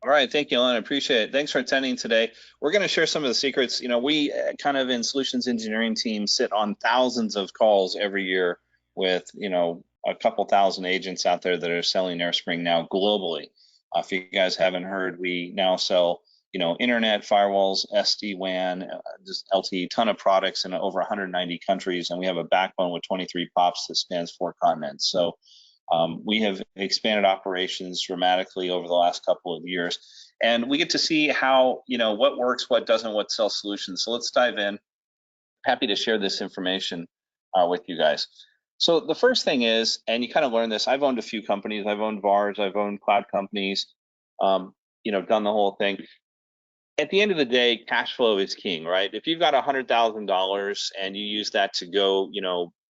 All right, thank you, Alan. I appreciate it. Thanks for attending today. We're going to share some of the secrets. We kind of in solutions engineering teams sit on thousands of calls every year with, a couple thousand agents out there that are selling AireSpring now globally. If you guys haven't heard, we now sell, internet, firewalls, SD-WAN, just LTE, ton of products in over 190 countries, and we have a backbone with 23 POPs that spans 4 continents. So we have expanded operations dramatically over the last couple of years, and we get to see how, what works, what doesn't, what sells solutions. So let's dive in. Happy to share this information with you guys. So the first thing is, and you kind of learn this, I've owned a few companies. I've owned VARs, I've owned cloud companies, done the whole thing. At the end of the day, cash flow is king, right? If you've got $100,000 and you use that to go,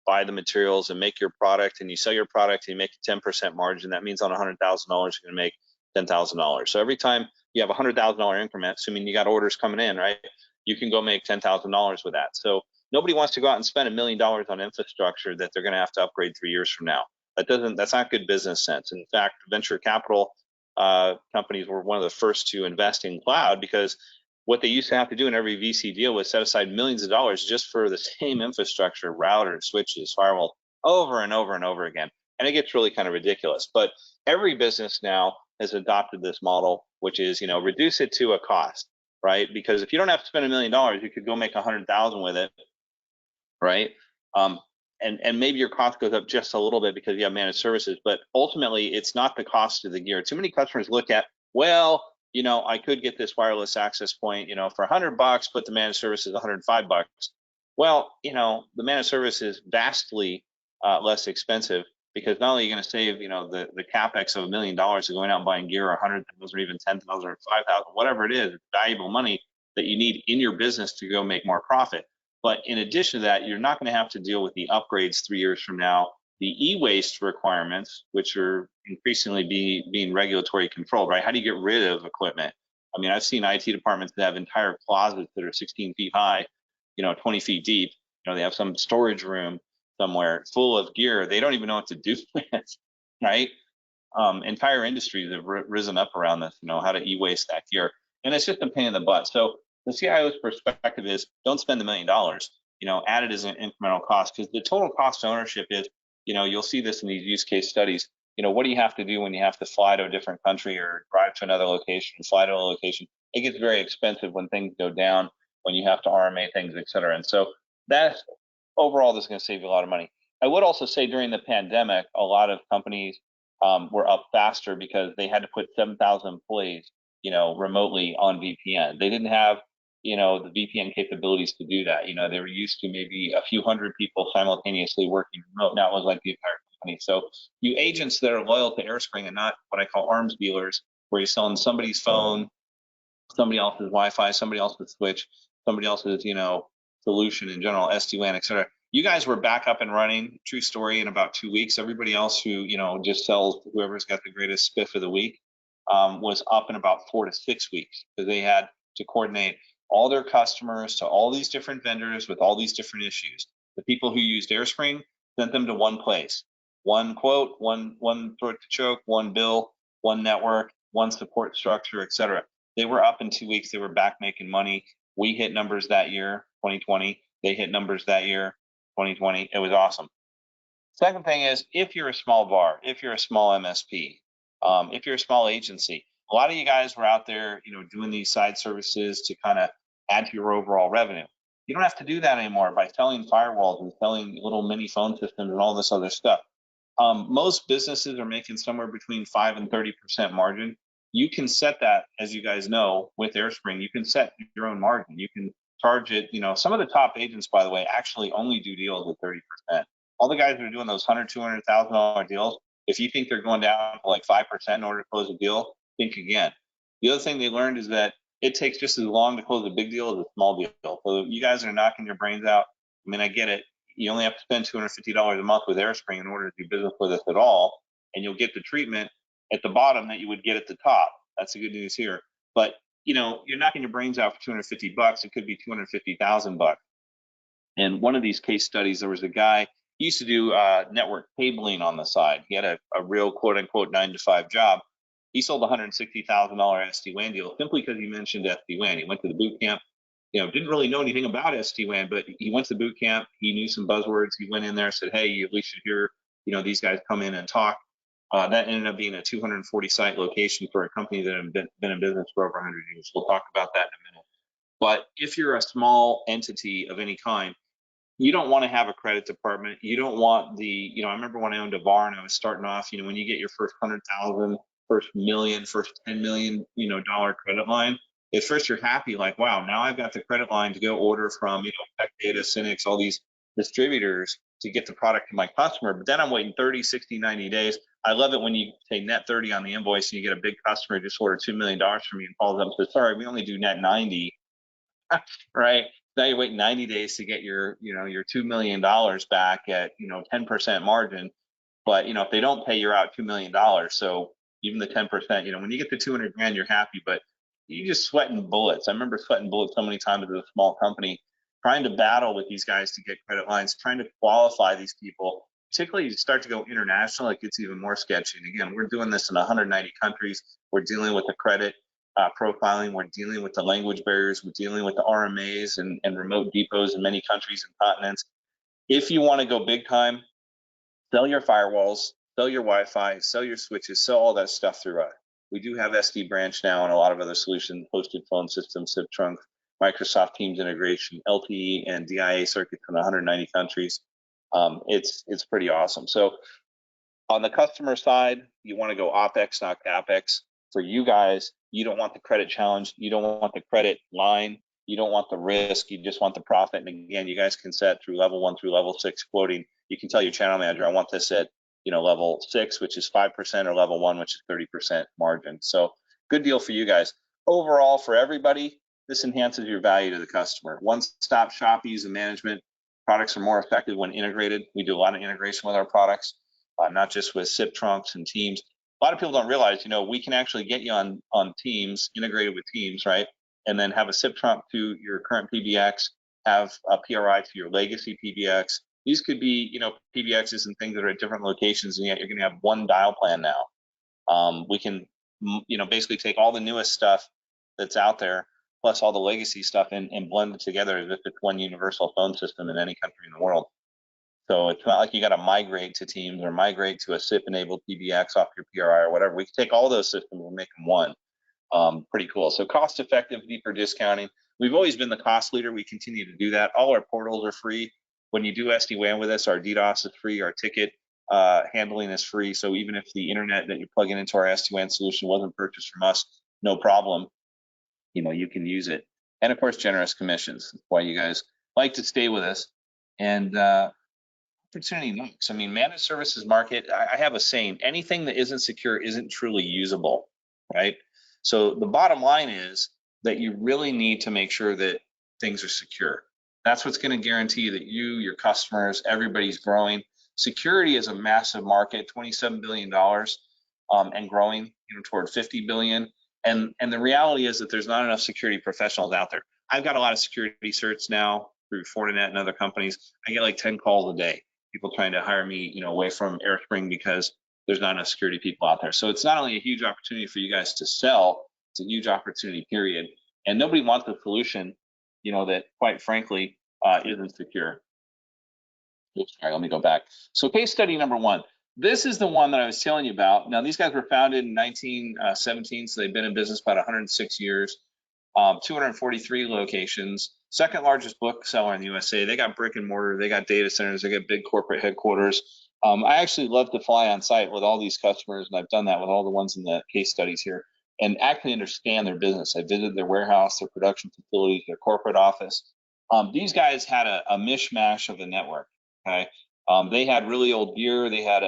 buy the materials and make your product, and you sell your product and you make a 10% margin, that means on $100,000 you're going to make $10,000. So every time you have a $100,000 increment, assuming you got orders coming in, right, you can go make $10,000 with that. So nobody wants to go out and spend $1 million on infrastructure that they're going to have to upgrade 3 years from now. That's not good business sense. In fact, venture capital companies were one of the first to invest in cloud, because what they used to have to do in every VC deal was set aside millions of dollars just for the same infrastructure, routers, switches, firewalls, over and over and over again. And it gets really kind of ridiculous. But every business now has adopted this model, which is, reduce it to a cost, right? Because if you don't have to spend $1 million, you could go make 100,000 with it, right? And maybe your cost goes up just a little bit because you have managed services, but ultimately it's not the cost of the gear. Too many customers look at, well, I could get this wireless access point, for $100, but the managed service is $105. Well, the managed service is vastly less expensive, because not only are you going to save, the capex of $1 million of going out and buying gear, or 100,000, or even 10,000, or 5,000, whatever it is, it's valuable money that you need in your business to go make more profit. But in addition to that, you're not going to have to deal with the upgrades 3 years from now, the e-waste requirements, which are increasingly being regulatory controlled, right? How do you get rid of equipment? I mean, I've seen IT departments that have entire closets that are 16 feet high, 20 feet deep. They have some storage room somewhere full of gear they don't even know what to do with, right? Entire industries have risen up around this, how to e-waste that gear. And it's just a pain in the butt. So the CIO's perspective is, don't spend $1 million, add it as an incremental cost, because the total cost of ownership is, you'll see this in these use case studies. What do you have to do when you have to fly to a different country, or drive to another location, fly to a location? It gets very expensive when things go down, when you have to RMA things, et cetera. And so that's overall, this is going to save you a lot of money. I would also say during the pandemic, a lot of companies were up faster because they had to put 7,000 employees, remotely on VPN. They didn't have, the VPN capabilities to do that. They were used to maybe a few hundred people simultaneously working remote. Now it was like the entire company. So you agents that are loyal to AireSpring, and not what I call arms dealers, where you're selling somebody's phone, somebody else's Wi-Fi, somebody else's switch, somebody else's, solution in general, SD-WAN, et cetera. You guys were back up and running, true story, in about 2 weeks. Everybody else who, just sells whoever's got the greatest spiff of the week, was up in about 4 to 6 weeks, because they had to coordinate all their customers to all these different vendors with all these different issues. The people who used AireSpring sent them to one place, one quote, one throat to choke, one bill, one network, one support structure, et cetera. They were up in 2 weeks. They were back making money. We hit numbers that year, 2020. They hit numbers that year, 2020. It was awesome. Second thing is, if you're a small VAR, if you're a small MSP, if you're a small agency, a lot of you guys were out there, doing these side services to kind of add to your overall revenue. You don't have to do that anymore by selling firewalls and selling little mini phone systems and all this other stuff. Most businesses are making somewhere between 5 and 30% margin. You can set that, as you guys know, with AireSpring. You can set your own margin. You can charge it. Some of the top agents, by the way, actually only do deals with 30%. All the guys that are doing those $100,000, $200,000 deals, if you think they're going down to like 5% in order to close a deal, think again. The other thing they learned is that it takes just as long to close a big deal as a small deal. So you guys are knocking your brains out. I mean, I get it. You only have to spend $250 a month with AireSpring in order to do business with us at all, and you'll get the treatment at the bottom that you would get at the top. That's the good news here. But you're knocking your brains out for $250. It could be $250,000. And one of these case studies, there was a guy, he used to do network cabling on the side. He had a real quote unquote 9 to 5 job. He sold a $160,000 SD-WAN deal simply because he mentioned SD-WAN. He went to the boot camp, didn't really know anything about SD-WAN, but he went to the boot camp. He knew some buzzwords. He went in there, said, hey, you at least should hear, these guys come in and talk. That ended up being a 240 site location for a company that had been in business for over 100 years. We'll talk about that in a minute. But if you're a small entity of any kind, you don't want to have a credit department. You don't want I remember when I owned a bar and I was starting off, when you get your first 100,000, first million, first 10 million, dollar credit line, at first you're happy, like, wow, now I've got the credit line to go order from, Tech Data, Cynics, all these distributors to get the product to my customer. But then I'm waiting 30, 60, 90 days. I love it when you say net 30 on the invoice and you get a big customer who just ordered $2 million from you and calls up and says, sorry, we only do net 90. Right? Now you're waiting 90 days to get your $2 million back at, 10% margin. But, if they don't pay, you're out $2 million. So even the 10%, when you get to 200 grand, you're happy, but you just sweating bullets. I remember sweating bullets so many times as a small company, trying to battle with these guys to get credit lines, trying to qualify these people. Particularly, you start to go international, it gets even more sketchy. And again, we're doing this in 190 countries. We're dealing with the credit profiling. We're dealing with the language barriers. We're dealing with the RMAs and remote depots in many countries and continents. If you want to go big time, sell your firewalls, sell your Wi-Fi, sell your switches, sell all that stuff through us. We do have SD branch now and a lot of other solutions, hosted phone systems, SIP trunks, Microsoft Teams integration, LTE and DIA circuits in 190 countries. It's pretty awesome. So on the customer side, you want to go OpEx, not CapEx. For you guys, you don't want the credit challenge. You don't want the credit line. You don't want the risk. You just want the profit. And again, you guys can set through level 1 through level 6 quoting. You can tell your channel manager, I want this at level 6, which is 5%, or level 1, which is 30% margin. So good deal for you guys. Overall, for everybody, this enhances your value to the customer. One-stop shop ease of management. Products are more effective when integrated. We do a lot of integration with our products, not just with SIP trunks and Teams. A lot of people don't realize, we can actually get you on Teams, integrated with Teams, right? And then have a SIP trunk to your current PBX, have a PRI to your legacy PBX. These could be, PBXs and things that are at different locations, and yet you're going to have one dial plan now. We can, basically take all the newest stuff that's out there, plus all the legacy stuff, and blend it together as if it's one universal phone system in any country in the world. So it's not like you got to migrate to Teams or migrate to a SIP-enabled PBX off your PRI or whatever. We can take all those systems and make them one. Pretty cool. So cost-effective, deeper discounting. We've always been the cost leader. We continue to do that. All our portals are free. When you do SD-WAN with us, our DDoS is free. Our ticket handling is free. So even if the internet that you're plugging into our SD-WAN solution wasn't purchased from us, no problem. You can use it. And of course, generous commissions. That's why you guys like to stay with us. And opportunity knocks. I mean, managed services market, I have a saying, anything that isn't secure isn't truly usable, right? So the bottom line is that you really need to make sure that things are secure. That's what's going to guarantee that you, your customers, everybody's growing. Security is a massive market, $27 billion and growing, toward 50 billion. And the reality is that there's not enough security professionals out there. I've got a lot of security certs now through Fortinet and other companies. I get like 10 calls a day. People trying to hire me, away from AireSpring because there's not enough security people out there. So it's not only a huge opportunity for you guys to sell, it's a huge opportunity, period. And nobody wants a solution, that quite frankly isn't secure. Oops, sorry, let me go back. So case study number 1. This is the one that I was telling you about. Now, these guys were founded in 1917, so they've been in business about 106 years. 243 locations, second largest bookseller in the USA. They got brick and mortar, they got data centers, they got big corporate headquarters. I actually love to fly on site with all these customers, and I've done that with all the ones in the case studies here, and actually understand their business. I visited their warehouse, their production facilities, their corporate office. These guys had a mishmash of a network, okay? They had really old gear. They had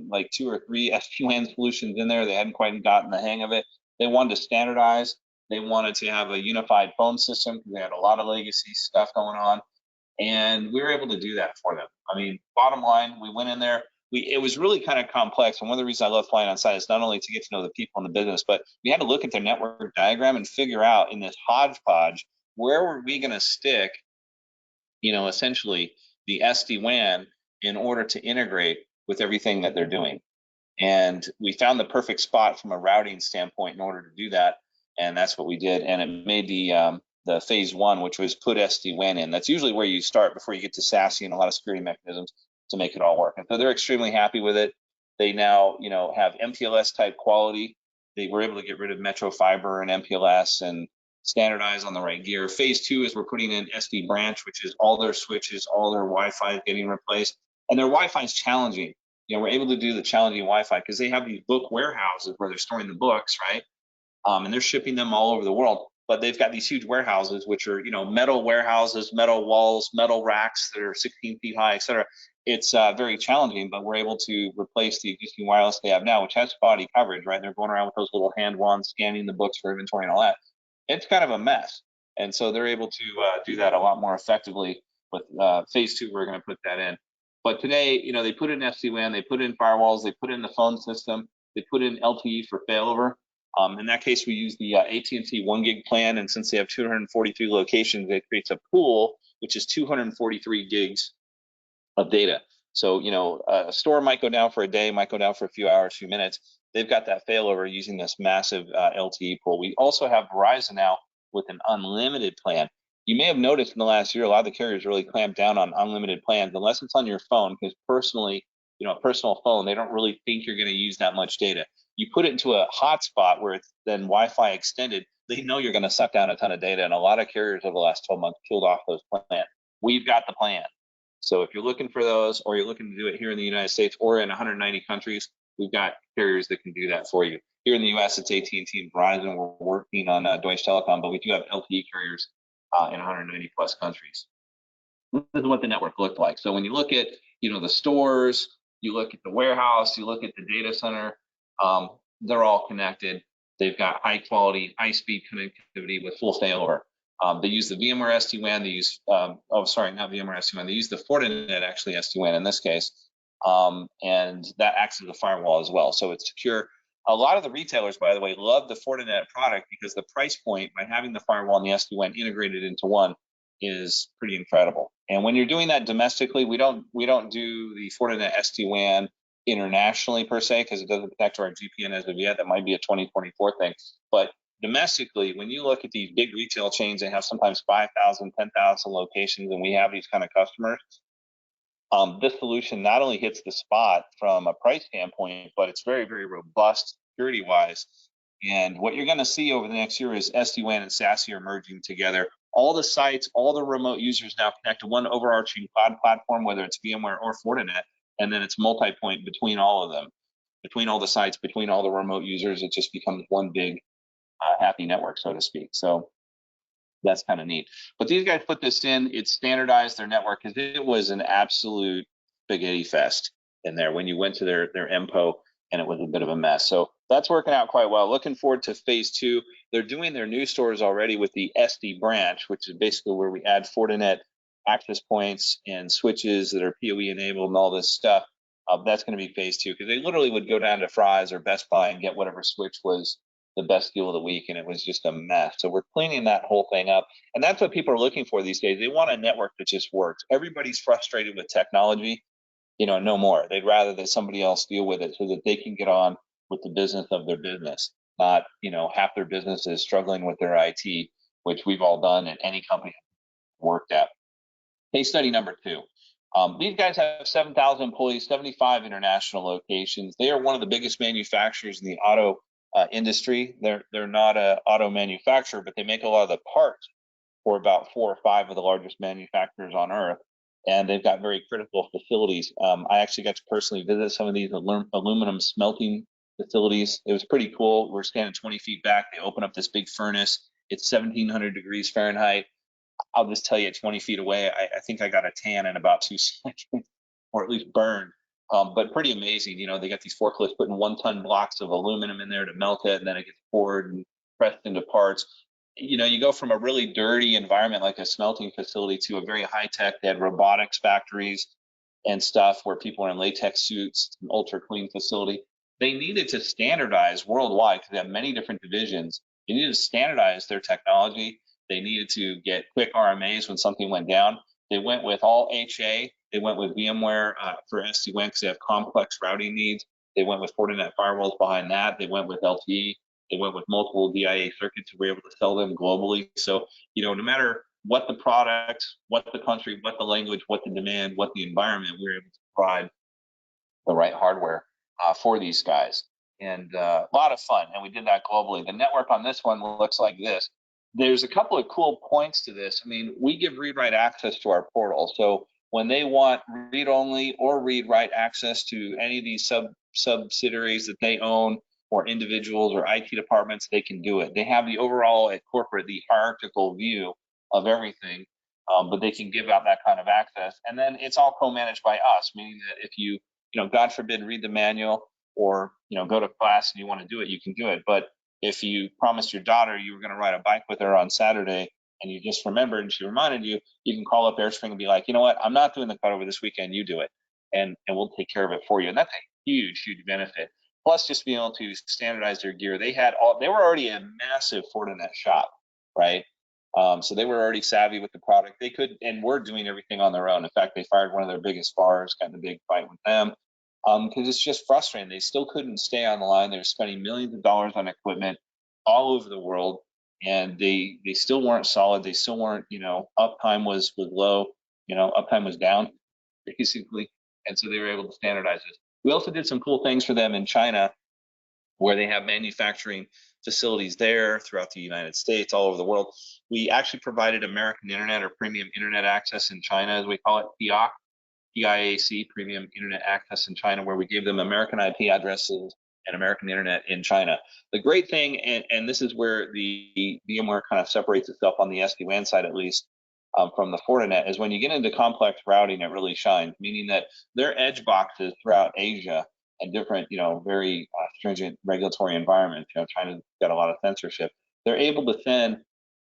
like 2 or 3 SD-WAN solutions in there. They hadn't quite gotten the hang of it. They wanted to standardize. They wanted to have a unified phone system because they had a lot of legacy stuff going on, and we were able to do that for them. I mean, bottom line, we went in there. It was really kind of complex, and one of the reasons I love flying on site is not only to get to know the people in the business, but we had to look at their network diagram and figure out in this hodgepodge, where were we going to stick, essentially the SD-WAN in order to integrate with everything that they're doing. And we found the perfect spot from a routing standpoint in order to do that, and that's what we did. And it made the phase one, which was put SD-WAN in. That's usually where you start before you get to SASE and a lot of security mechanisms to make it all work. And so they're extremely happy with it. They now, have MPLS type quality. They were able to get rid of Metro Fiber and MPLS and standardize on the right gear. Phase two is we're putting in SD branch, which is all their switches, all their Wi-Fi getting replaced. And their Wi-Fi is challenging. We're able to do the challenging Wi-Fi because they have these book warehouses where they're storing the books, right? And they're shipping them all over the world. But they've got these huge warehouses, which are, metal warehouses, metal walls, metal racks that are 16 feet high, et cetera. It's very challenging, but we're able to replace the existing wireless they have now, which has spotty coverage, right? They're going around with those little hand wands, scanning the books for inventory and all that. It's kind of a mess. And so they're able to do that a lot more effectively. With phase two, we're going to put that in. But today, they put in SD-WAN, they put in firewalls, they put in the phone system, they put in LTE for failover. In that case, we use the AT&T 1 gig plan, and since they have 243 locations, it creates a pool, which is 243 gigs of data. So, a store might go down for a day, might go down for a few hours, few minutes. They've got that failover using this massive LTE pool. We also have Verizon now with an unlimited plan. You may have noticed in the last year, a lot of the carriers really clamped down on unlimited plans, unless it's on your phone, because personally, a personal phone, they don't really think you're going to use that much data. You put it into a hotspot where it's then Wi-Fi extended, they know you're going to suck down a ton of data, and a lot of carriers over the last 12 months killed off those plans. We've got the plan. So if you're looking for those, or you're looking to do it here in the United States or in 190 countries, we've got carriers that can do that for you. Here in the US, it's AT&T and Verizon. We're working on Deutsche Telekom, but we do have LTE carriers in 190 plus countries. This is what the network looked like. So when you look at, the stores, you look at the warehouse, you look at the data center, they're all connected. They've got high quality, high speed connectivity with full failover. They use the VMware SD-WAN. They use, not VMware SD-WAN. They use the Fortinet actually SD-WAN in this case, and that acts as a firewall as well. So it's secure. A lot of the retailers, by the way, love the Fortinet product because the price point by having the firewall and the SD-WAN integrated into one is pretty incredible. And when you're doing that domestically, we don't do the Fortinet SD-WAN internationally per se because it doesn't connect to our GPN as of yet. That might be a 2024 thing. But domestically, when you look at these big retail chains, they have sometimes 5,000, 10,000 locations, and we have these kind of customers. This solution not only hits the spot from a price standpoint, but it's very, very robust security-wise. And what you're going to see over the next year is SD-WAN and SASE are merging together. All the sites, all the remote users now connect to one overarching cloud platform, whether it's VMware or Fortinet, and then it's multi-point between all of them, between all the sites, between all the remote users. It just becomes one big happy network, so to speak. So that's kind of neat. But these guys put this in, it's standardized their network because it was an absolute spaghetti fest in there when you went to their MPO, and it was a bit of a mess. So that's working out quite well. Looking forward to phase two. They're doing their new stores already with the SD branch, which is basically where we add Fortinet access points and switches that are PoE enabled and all this stuff. That's going to be phase two because they literally would go down to Fry's or Best Buy and get whatever switch was the best deal of the week, and it was just a mess. So we're cleaning that whole thing up, and that's what people are looking for these days. They want a network that just works. Everybody's frustrated with technology, no more. They'd rather that somebody else deal with it so that they can get on with the business of their business, not, half their business is struggling with their IT, which we've all done at any company worked at. Case study number 2. These guys have 7,000 employees, 75 international locations. They are one of the biggest manufacturers in the auto industry. They're not an auto manufacturer, but they make a lot of the parts for about 4 or 5 of the largest manufacturers on earth. And they've got very critical facilities. I actually got to personally visit some of these aluminum smelting facilities. It was pretty cool. We're standing 20 feet back. They open up this big furnace. It's 1,700 degrees Fahrenheit. I'll just tell you, at 20 feet away, I think I got a tan in about 2 seconds, or at least burned. But pretty amazing. They got these forklifts putting 1-ton blocks of aluminum in there to melt it, and then it gets poured and pressed into parts. You go from a really dirty environment like a smelting facility to a very high tech. They had robotics factories and stuff where people are in latex suits, an ultra clean facility. They needed to standardize worldwide because they have many different divisions. They needed to standardize their technology. They needed to get quick RMAs when something went down. They went with all HA. They went with VMware for SD-WAN because they have complex routing needs. They went with Fortinet firewalls behind that. They went with LTE. They went with multiple DIA circuits. We were able to sell them globally. So, no matter what the product, what the country, what the language, what the demand, what the environment, we were able to provide the right hardware for these guys. And a lot of fun. And we did that globally. The network on this one looks like this. There's a couple of cool points to this. I mean, we give read-write access to our portal. So when they want read-only or read-write access to any of these subsidiaries that they own, or individuals or IT departments, they can do it. They have the overall at corporate, the hierarchical view of everything, but they can give out that kind of access. And then it's all co-managed by us, meaning that if you, God forbid, read the manual or, go to class and you want to do it, you can do it. But if you promised your daughter you were going to ride a bike with her on Saturday and you just remembered and she reminded you, you can call up AireSpring and be like, you know what, I'm not doing the cutover this weekend, you do it. And we'll take care of it for you. And that's a huge, huge benefit. Plus, just being able to standardize their gear. They were already a massive Fortinet shop, right? So they were already savvy with the product. They could, and were doing everything on their own. In fact, they fired one of their biggest VARs, got in a big fight with them, because it's just frustrating. They still couldn't stay on the line. They were spending millions of dollars on equipment all over the world, and they still weren't solid. They still weren't, uptime was low, uptime was down, basically. And so they were able to standardize this. We also did some cool things for them in China, where they have manufacturing facilities there throughout the United States, all over the world. We actually provided American Internet, or premium internet access in China, as we call it, PIAC, PIAC, premium internet access in China, where we gave them American IP addresses and American Internet in China. The great thing, and this is where the VMware kind of separates itself on the SD-WAN side, at least, from the Fortinet, is when you get into complex routing, it really shines, meaning that their edge boxes throughout Asia and different, very stringent regulatory environments, China's got a lot of censorship. They're able to send,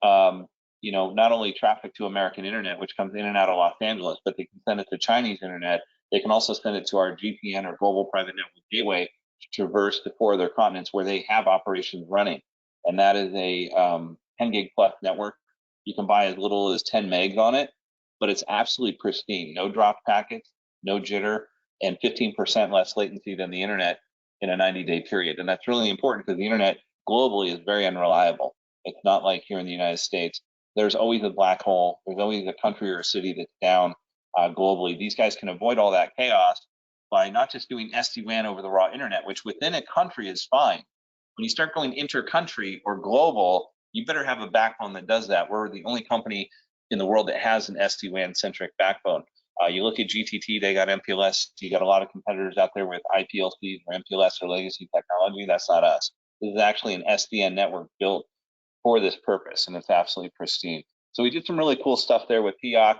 not only traffic to American Internet, which comes in and out of Los Angeles, but they can send it to Chinese Internet. They can also send it to our GPN, or Global Private Network Gateway, to traverse the 4 of their continents where they have operations running. And that is a 10 gig plus network. You can buy as little as 10 megs on it, but it's absolutely pristine. No dropped packets, no jitter, and 15% less latency than the internet in a 90-day period. And that's really important because the internet globally is very unreliable. It's not like here in the United States. There's always a black hole. There's always a country or a city that's down globally. These guys can avoid all that chaos by not just doing SD-WAN over the raw internet, which within a country is fine. When you start going inter-country or global, you better have a backbone that does that. We're the only company in the world that has an SD-WAN centric backbone. You look at GTT, they got MPLS. You got a lot of competitors out there with IPLCs or MPLS or legacy technology. That's not us. This is actually an SDN network built for this purpose, and it's absolutely pristine. So we did some really cool stuff there with PIAC,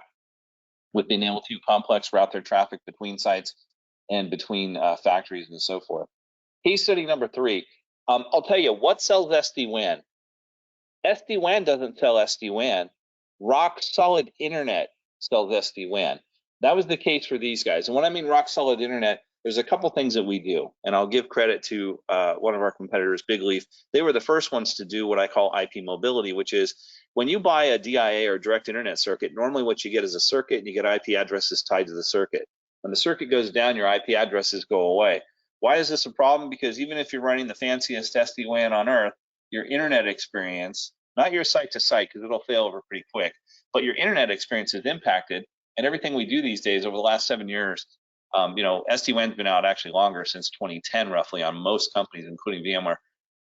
with being able to complex route their traffic between sites and between factories and so forth. Case study number 3. I'll tell you, what sells SD-WAN? SD-WAN doesn't sell SD-WAN. Rock solid internet sells SD-WAN. That was the case for these guys. And when I mean rock solid internet, there's a couple things that we do. And I'll give credit to one of our competitors, Big Leaf. They were the first ones to do what I call IP mobility, which is when you buy a DIA or direct internet circuit, normally what you get is a circuit and you get IP addresses tied to the circuit. When the circuit goes down, your IP addresses go away. Why is this a problem? Because even if you're running the fanciest SD-WAN on earth, your internet experience, not your site to site, because it'll fail over pretty quick, but your internet experience is impacted. And everything we do these days over the last 7 years, SD-WAN's been out actually longer, since 2010 roughly, on most companies, including VMware.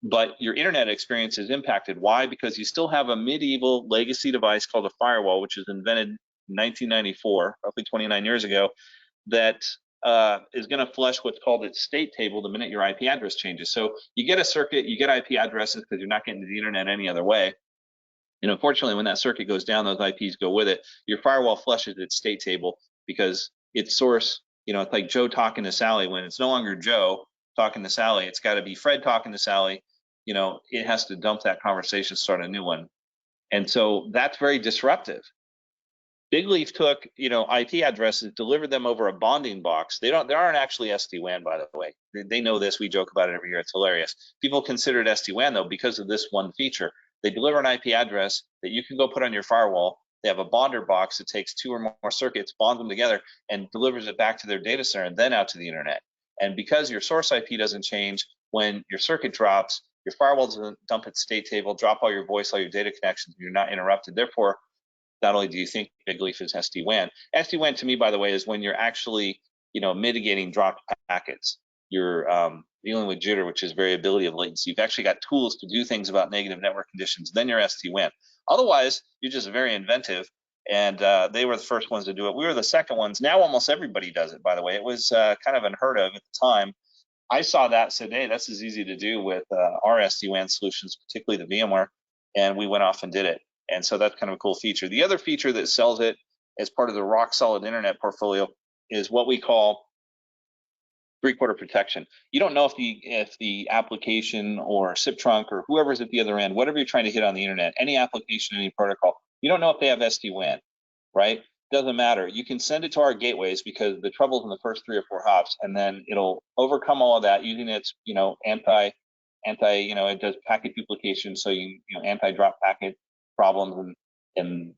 But your internet experience is impacted. Why? Because you still have a medieval legacy device called a firewall, which was invented in 1994, roughly 29 years ago, that is going to flush what's called its state table the minute your IP address changes. So you get a circuit, you get IP addresses because you're not getting to the internet any other way. And unfortunately, when that circuit goes down, those IPs go with it. Your firewall flushes its state table because its source, it's like Joe talking to Sally. When it's no longer Joe talking to Sally, it's got to be Fred talking to Sally. It has to dump that conversation, start a new one. And so that's very disruptive. Big Leaf took, IP addresses, delivered them over a bonding box. There aren't actually SD-WAN, by the way. They know this. We joke about it every year. It's hilarious. People consider it SD-WAN, though, because of this one feature. They deliver an IP address that you can go put on your firewall. They have a bonder box that takes 2 or more circuits, bonds them together, and delivers it back to their data center and then out to the internet. And because your source IP doesn't change, when your circuit drops, your firewall doesn't dump its state table, drop all your voice, all your data connections, you're not interrupted. Therefore, not only do you think Big Leaf is SD-WAN. SD-WAN to me, by the way, is when you're actually, mitigating dropped packets. You're dealing with jitter, which is variability of latency. You've actually got tools to do things about negative network conditions. Then you're SD-WAN. Otherwise, you're just very inventive. And they were the first ones to do it. We were the second ones. Now almost everybody does it, by the way. It was kind of unheard of at the time. I saw that, said, hey, this is easy to do with our SD-WAN solutions, particularly the VMware, and we went off and did it. And so that's kind of a cool feature. The other feature that sells it as part of the rock solid internet portfolio is what we call three-quarter protection. You don't know if the application or SIP trunk or whoever's at the other end, whatever you're trying to hit on the internet, any application, any protocol, you don't know if they have SD-WAN, right? Doesn't matter. You can send it to our gateways because the trouble's in the first 3 or 4 hops, and then it'll overcome all of that using its, it does packet duplication, so anti-drop packet problems and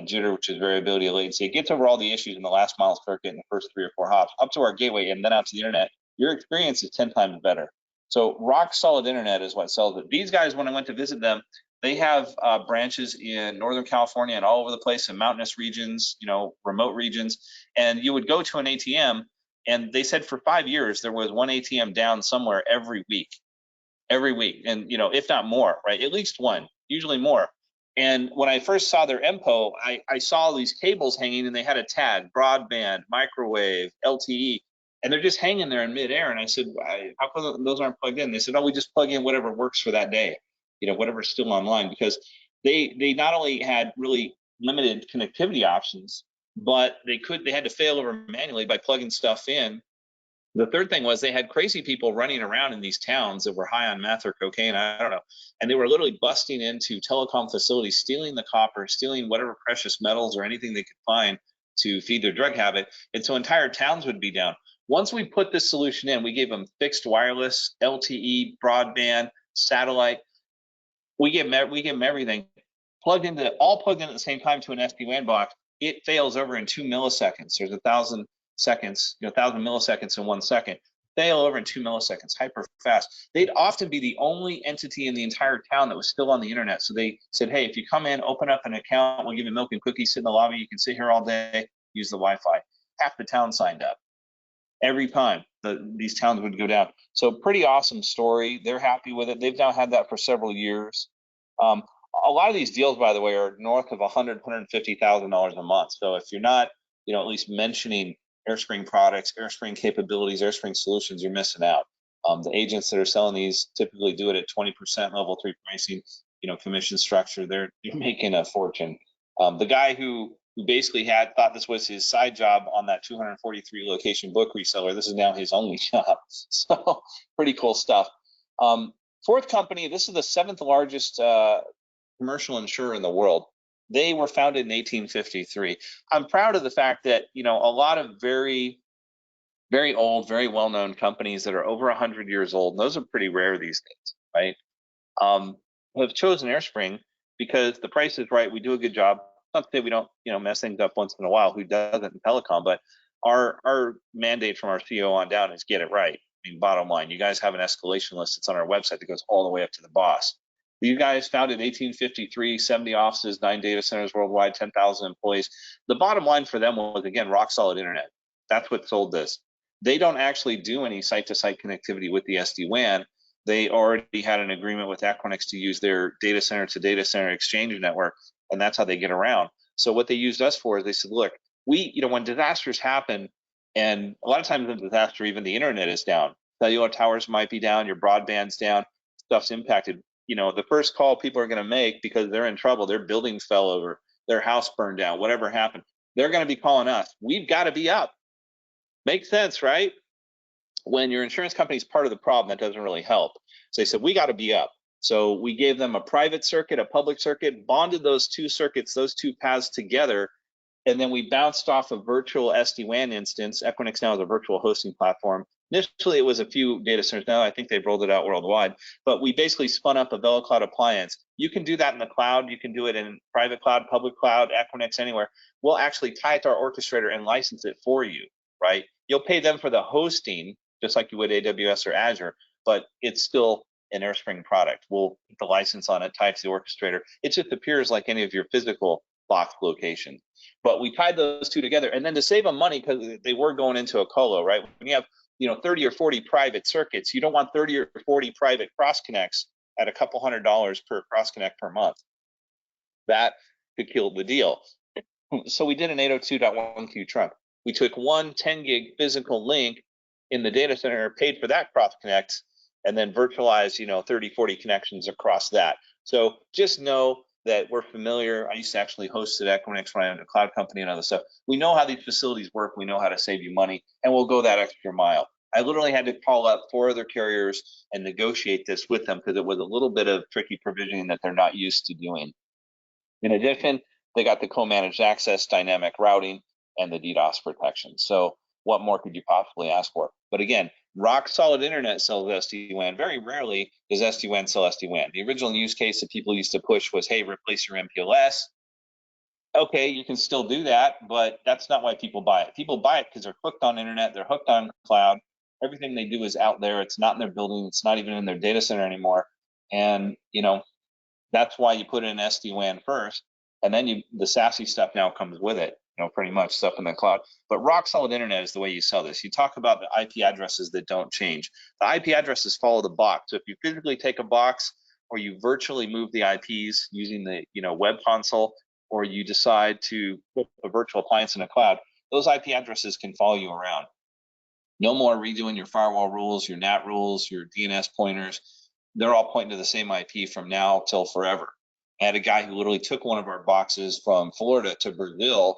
jitter, which is variability of latency. It gets over all the issues in the last mile circuit in the first 3 or 4 hops up to our gateway and then out to the internet. Your experience is 10 times better. So rock solid internet is what sells it. These guys, when I went to visit them, they have branches in Northern California and all over the place in mountainous regions, remote regions. And you would go to an ATM, and they said for 5 years there was one ATM down somewhere every week, and if not more, right? At least one, usually more. And when I first saw their MPO, I saw these cables hanging, and they had a tag: broadband, microwave, LTE, and they're just hanging there in midair. And I said, how come those aren't plugged in? They said, oh, we just plug in whatever works for that day, whatever's still online, because they not only had really limited connectivity options, but they had to fail over manually by plugging stuff in. The third thing was they had crazy people running around in these towns that were high on meth or cocaine, I don't know, and they were literally busting into telecom facilities, stealing the copper, stealing whatever precious metals or anything they could find to feed their drug habit, and so entire towns would be down. Once we put this solution in, we gave them fixed wireless, LTE, broadband, satellite. We give them everything all plugged in at the same time to an SD-WAN box. It fails over in 2 milliseconds. There's 1,000 seconds, 1,000 milliseconds in 1 second. Fail over in 2 milliseconds, hyper fast. They'd often be the only entity in the entire town that was still on the internet. So they said, hey, if you come in, open up an account, we'll give you milk and cookies, sit in the lobby, you can sit here all day, use the Wi-Fi. Half the town signed up. Every time these towns would go down. So pretty awesome story. They're happy with it. They've now had that for several years. A lot of these deals, by the way, are north of $100,000, $150,000 a month. So if you're not, at least mentioning AireSpring products, AireSpring capabilities, AireSpring solutions, you're missing out. The agents that are selling these typically do it at 20% level 3 pricing, commission structure. They're making a fortune. The guy who basically thought this was his side job on that 243 location book reseller, this is now his only job. So pretty cool stuff. Fourth company, this is the 7th largest commercial insurer in the world. They were founded in 1853. I'm proud of the fact that, a lot of very, very old, very well-known companies that are over 100 years old, and those are pretty rare these days, right, have chosen AireSpring because the price is right. We do a good job. Not to say we don't, mess things up once in a while. Who doesn't in telecom? But our mandate from our CEO on down is get it right. I mean, bottom line, you guys have an escalation list that's on our website that goes all the way up to the boss. You guys founded 1853, 70 offices, 9 data centers worldwide, 10,000 employees. The bottom line for them was, again, rock solid internet. That's what sold this. They don't actually do any site-to-site connectivity with the SD-WAN. They already had an agreement with Equinix to use their data center to data center exchange network, and that's how they get around. So what they used us for is they said, look, when disasters happen, and a lot of times in disaster, even the internet is down. Cellular towers might be down, your broadband's down, stuff's impacted. The first call people are going to make because they're in trouble, their building fell over, their house burned down, whatever happened, they're going to be calling us. We've got to be up. Makes sense, right? When your insurance company is part of the problem, that doesn't really help. So they said, we got to be up. So we gave them a private circuit, a public circuit, bonded those two circuits, those two paths together, and then we bounced off a virtual SD-WAN instance. Equinix now is a virtual hosting platform. Initially, it was a few data centers. Now I think they've rolled it out worldwide. But we basically spun up a VeloCloud appliance. You can do that in the cloud. You can do it in private cloud, public cloud, Equinix, anywhere. We'll actually tie it to our orchestrator and license it for you, right? You'll pay them for the hosting, just like you would AWS or Azure, but it's still an AireSpring product. We'll put the license on it, tied to the orchestrator. It just appears like any of your physical box locations. But we tied those two together, and then to save them money, because they were going into a colo, right? When you have 30 or 40 private circuits, you don't want 30 or 40 private cross connects at a couple $100 per cross connect per month. That could kill the deal. So we did an 802.1q trunk. We took one 10 gig physical link in the data center, paid for that cross connect, and then virtualized 30, 40 connections across that. So just know that we're familiar. I used to actually host at Equinix when I owned a cloud company and other stuff. We know how these facilities work. We know how to save you money, and we'll go that extra mile. I literally had to call up 4 other carriers and negotiate this with them because it was a little bit of tricky provisioning that they're not used to doing. In addition, they got the co-managed access, dynamic routing, and the DDoS protection. So what more could you possibly ask for? But again, rock solid internet sells SD-WAN. Very rarely does SD-WAN sell SD-WAN. The original use case that people used to push was, hey, replace your MPLS. Okay, you can still do that, but that's not why people buy it. People buy it because they're hooked on internet, they're hooked on cloud. Everything they do is out there. It's not in their building. It's not even in their data center anymore. And, that's why you put in SD-WAN first. And then the SASE stuff now comes with it, pretty much stuff in the cloud. But rock solid internet is the way you sell this. You talk about the IP addresses that don't change. The IP addresses follow the box. So if you physically take a box, or you virtually move the IPs using the web console, or you decide to put a virtual appliance in a cloud, those IP addresses can follow you around. No more redoing your firewall rules, your NAT rules, your DNS pointers. They're all pointing to the same IP from now till forever. I had a guy who literally took one of our boxes from Florida to Brazil.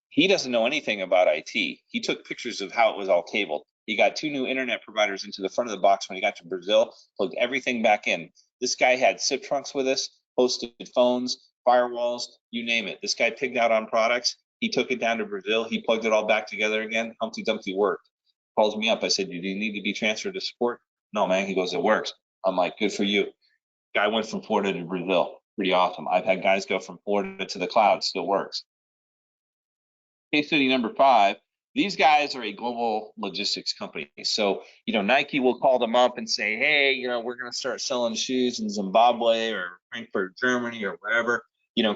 He doesn't know anything about IT. He took pictures of how it was all cabled. He got 2 new internet providers into the front of the box when he got to Brazil, plugged everything back in. This guy had SIP trunks with us, hosted phones, firewalls, you name it. This guy pigged out on products. He took it down to Brazil. He plugged it all back together again. Humpty Dumpty worked. Calls me up. I said, do you need to be transferred to support? No, man. He goes, it works. I'm like, good for you. Guy went from Florida to Brazil. Pretty awesome. I've had guys go from Florida to the cloud. Still works. Case study number 5. These guys are a global logistics company. So, Nike will call them up and say, hey, we're going to start selling shoes in Zimbabwe or Frankfurt, Germany, or wherever.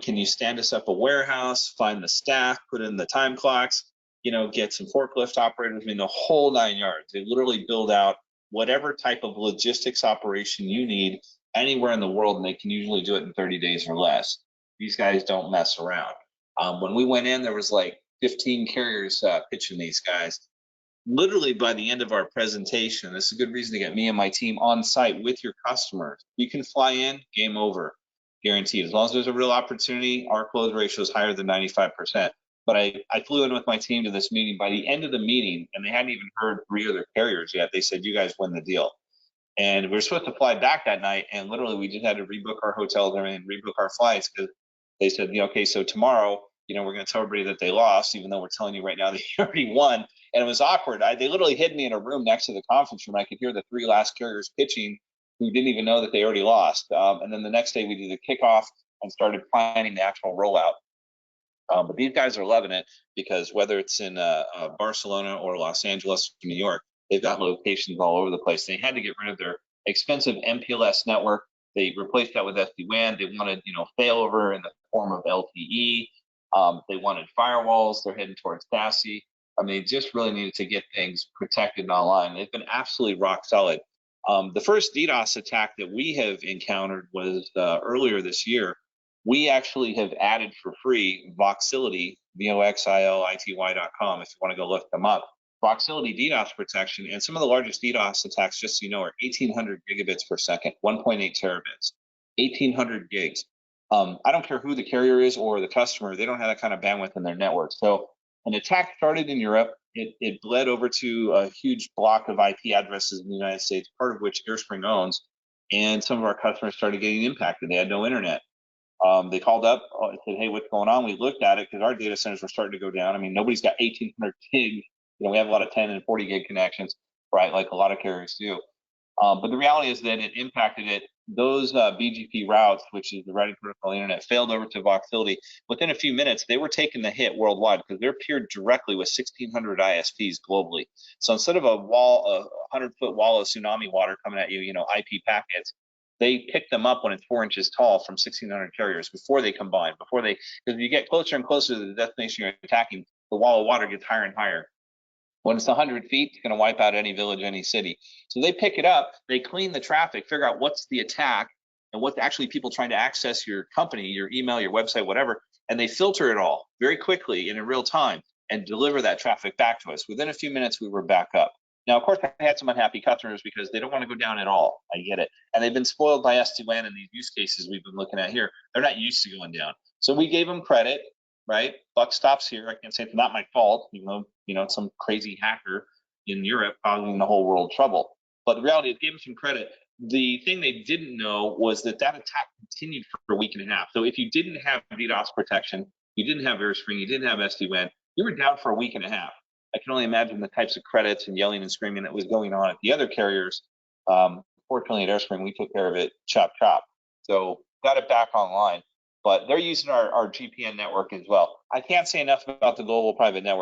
Can you stand us up a warehouse, find the staff, put in the time clocks, get some forklift operators, the whole 9 yards. They literally build out whatever type of logistics operation you need anywhere in the world, and they can usually do it in 30 days or less. These guys don't mess around. When we went in, there was like 15 carriers pitching these guys. Literally by the end of our presentation, this is a good reason to get me and my team on site with your customers. You can fly in, game over, guaranteed. As long as there's a real opportunity, our close ratio is higher than 95%. But I flew in with my team to this meeting. By the end of the meeting, and they hadn't even heard 3 other carriers yet, they said, you guys win the deal. And we were supposed to fly back that night, and literally we just had to rebook our hotels and rebook our flights because they said, okay, so tomorrow, we're going to tell everybody that they lost, even though we're telling you right now they already won. And it was awkward. They literally hid me in a room next to the conference room. I could hear the 3 last carriers pitching who didn't even know that they already lost. And then the next day we did the kickoff and started planning the actual rollout. But these guys are loving it because whether it's in Barcelona or Los Angeles, New York, they've got locations all over the place. They had to get rid of their expensive MPLS network. They replaced that with SD-WAN. They wanted, failover in the form of LTE. They wanted firewalls. They're heading towards SASE. They just really needed to get things protected online. They've been absolutely rock solid. The first DDoS attack that we have encountered was earlier this year. We actually have added for free Voxility, VOXILITY.com, if you want to go look them up. Voxility DDoS protection, and some of the largest DDoS attacks, just so you know, are 1,800 gigabits per second, 1.8 terabits, 1,800 gigs. I don't care who the carrier is or the customer, they don't have that kind of bandwidth in their network. So an attack started in Europe. It bled over to a huge block of IP addresses in the United States, part of which AireSpring owns, and some of our customers started getting impacted. They had no internet. They called up and said, hey, what's going on? We looked at it because our data centers were starting to go down. Nobody's got 1,800 gigs. We have a lot of 10 and 40 gig connections, right, like a lot of carriers do. But the reality is that it impacted it those BGP routes, which is the routing protocol internet, failed over to Voxility. Within a few minutes, they were taking the hit worldwide because they're paired directly with 1,600 ISPs globally. So instead of a 100-foot wall of tsunami water coming at you, IP packets, they pick them up when it's 4 inches tall from 1,600 carriers before they combine, because you get closer and closer to the destination you're attacking, the wall of water gets higher and higher. When it's 100 feet, it's going to wipe out any village, any city. So they pick it up, they clean the traffic, figure out what's the attack and what's actually people trying to access your company, your email, your website, whatever, and they filter it all very quickly and in real time and deliver that traffic back to us. Within a few minutes, we were back up. Now, of course, I had some unhappy customers because they don't want to go down at all. I get it. And they've been spoiled by SD-WAN and these use cases we've been looking at here. They're not used to going down. So we gave them credit, right? Buck stops here. I can't say it's not my fault, even though, some crazy hacker in Europe causing the whole world trouble. But the reality is, gave them some credit. The thing they didn't know was that attack continued for a week and a half. So if you didn't have DDoS protection, you didn't have AireSpring, you didn't have SD-WAN, you were down for a week and a half. I can only imagine the types of credits and yelling and screaming that was going on at the other carriers. Fortunately, at AireSpring, we took care of it, chop. So got it back online. But they're using our GPN network as well. I can't say enough about the global private network.